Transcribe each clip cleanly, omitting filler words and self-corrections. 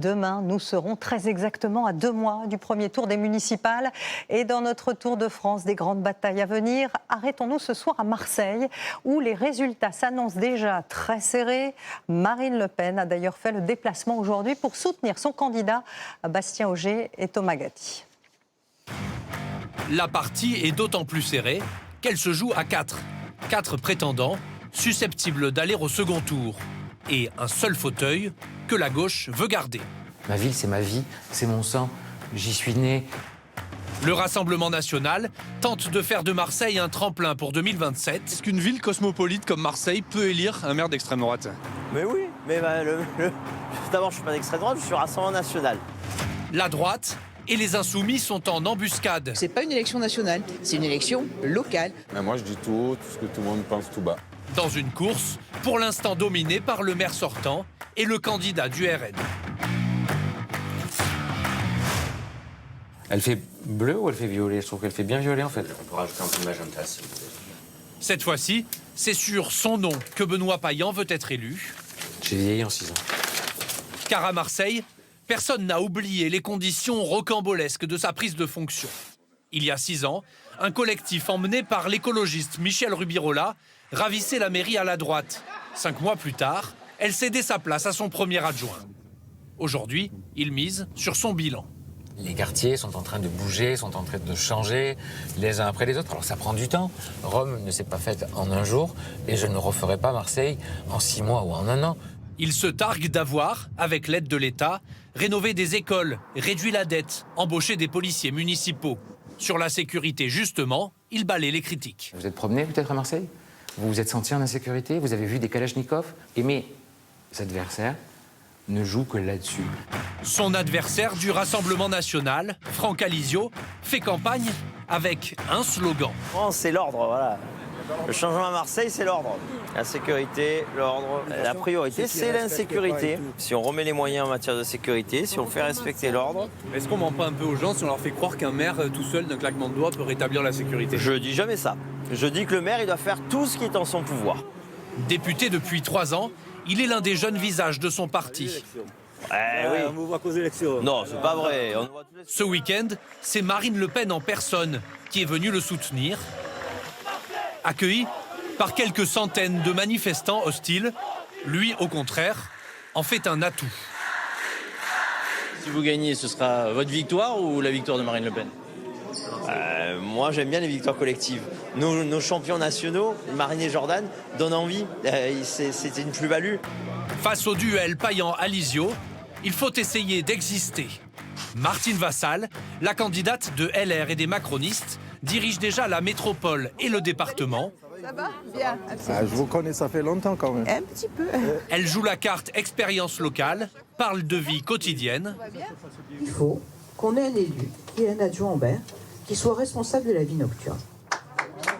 Demain, nous serons très exactement à 2 mois du premier tour des municipales. Et dans notre Tour de France, des grandes batailles à venir, arrêtons-nous ce soir à Marseille, où les résultats s'annoncent déjà très serrés. Marine Le Pen a d'ailleurs fait le déplacement aujourd'hui pour soutenir son candidat, Bastien Oger et Thomas Gatti. La partie est d'autant plus serrée qu'elle se joue à 4. 4 prétendants susceptibles d'aller au second tour. Et un seul fauteuil que la gauche veut garder. Ma ville, c'est ma vie, c'est mon sang, j'y suis né. Le Rassemblement national tente de faire de Marseille un tremplin pour 2027. Est-ce qu'une ville cosmopolite comme Marseille peut élire un maire d'extrême droite? Mais oui, mais d'abord je suis pas d'extrême droite, je suis Rassemblement national. La droite et les insoumis sont en embuscade. C'est pas une élection nationale, c'est une élection locale. Mais moi je dis tout haut, tout ce que tout le monde pense tout bas. Dans une course, pour l'instant dominée par le maire sortant et le candidat du RN. Elle fait bleu ou elle fait violet? Je trouve qu'elle fait bien violet en fait. On peut rajouter un peu de magenta si vous voulez. Cette fois-ci, c'est sur son nom que Benoît Payan veut être élu. J'ai vieilli en 6 ans. Car à Marseille, personne n'a oublié les conditions rocambolesques de sa prise de fonction. Il y a 6 ans, un collectif emmené par l'écologiste Michel Rubirola ravissait la mairie à la droite. 5 mois plus tard, elle cédait sa place à son premier adjoint. Aujourd'hui, il mise sur son bilan. Les quartiers sont en train de bouger, sont en train de changer les uns après les autres. Alors ça prend du temps. Rome ne s'est pas faite en un jour et je ne referai pas Marseille en 6 mois ou en 1 an. Il se targue d'avoir, avec l'aide de l'État, rénové des écoles, réduit la dette, embauché des policiers municipaux. Sur la sécurité, justement, il balaie les critiques. Vous êtes promené peut-être à Marseille? Vous vous êtes senti en insécurité? Vous avez vu des kalachnikovs? Et mes adversaires ne jouent que là-dessus. Son adversaire du Rassemblement national, Franck Alizio, fait campagne avec un slogan. France, c'est l'ordre, voilà. Le changement à Marseille, c'est l'ordre. La sécurité, l'ordre. La priorité, c'est l'insécurité. Si on remet les moyens en matière de sécurité, si on fait respecter l'ordre. Est-ce qu'on ment pas un peu aux gens si on leur fait croire qu'un maire tout seul d'un claquement de doigts peut rétablir la sécurité? Je dis jamais ça. Je dis que le maire, il doit faire tout ce qui est en son pouvoir. Député depuis 3 ans, il est l'un des jeunes visages de son parti. Oui. On vous voit qu'aux élections. Non, c'est pas vrai. Ce week-end, c'est Marine Le Pen en personne qui est venue le soutenir. Accueilli par quelques centaines de manifestants hostiles, lui, au contraire, en fait un atout. Si vous gagnez, ce sera votre victoire ou la victoire de Marine Le Pen? Moi, j'aime bien les victoires collectives. Nos champions nationaux, Marine et Jordan, donnent envie. C'était une plus-value. Face au duel Payan-Alizio, il faut essayer d'exister. Martine Vassal, la candidate de LR et des macronistes, dirige déjà la métropole et le département. Ça va? Bien. Je vous connais, ça fait longtemps quand même. Un petit peu. Elle joue la carte expérience locale, parle de vie quotidienne. Il faut qu'on ait un élu qui ait un adjoint au maire qui soit responsable de la vie nocturne.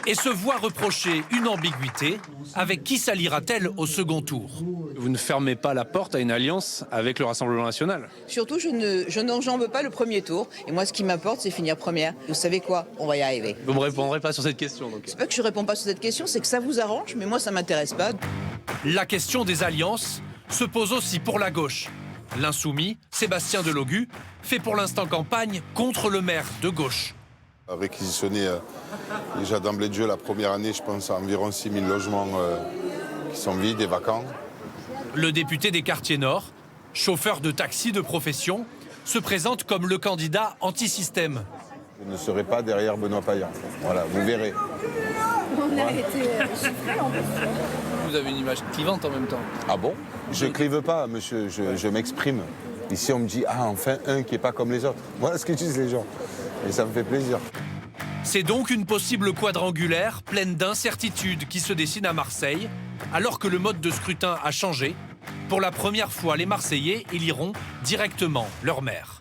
Et se voit reprocher une ambiguïté. Avec qui s'alliera-t-elle au second tour? Vous ne fermez pas la porte à une alliance avec le Rassemblement national? Surtout, je n'enjambe pas le premier tour. Et moi, ce qui m'importe, c'est finir première. Vous savez quoi? On va y arriver. Vous me répondrez pas sur cette question donc. C'est pas que je réponds pas sur cette question, c'est que ça vous arrange, mais moi, ça m'intéresse pas. La question des alliances se pose aussi pour la gauche. L'insoumis, Sébastien Delogu, fait pour l'instant campagne contre le maire de gauche. Réquisitionner déjà d'emblée de jeu la première année, je pense à environ 6 000 logements qui sont vides et vacants. Le député des quartiers nord, chauffeur de taxi de profession, se présente comme le candidat anti-système. Je ne serai pas derrière Benoît Payan. Voilà, vous verrez. On a été chiffrés en plus. Vous avez une image clivante en même temps. Ah bon? Je ne clive pas, monsieur, je m'exprime. Ici, on me dit, ah, enfin, un qui n'est pas comme les autres. Voilà ce que disent les gens. Et ça me fait plaisir. C'est donc une possible quadrangulaire pleine d'incertitudes qui se dessine à Marseille, alors que le mode de scrutin a changé. Pour la première fois, les Marseillais éliront directement leur maire.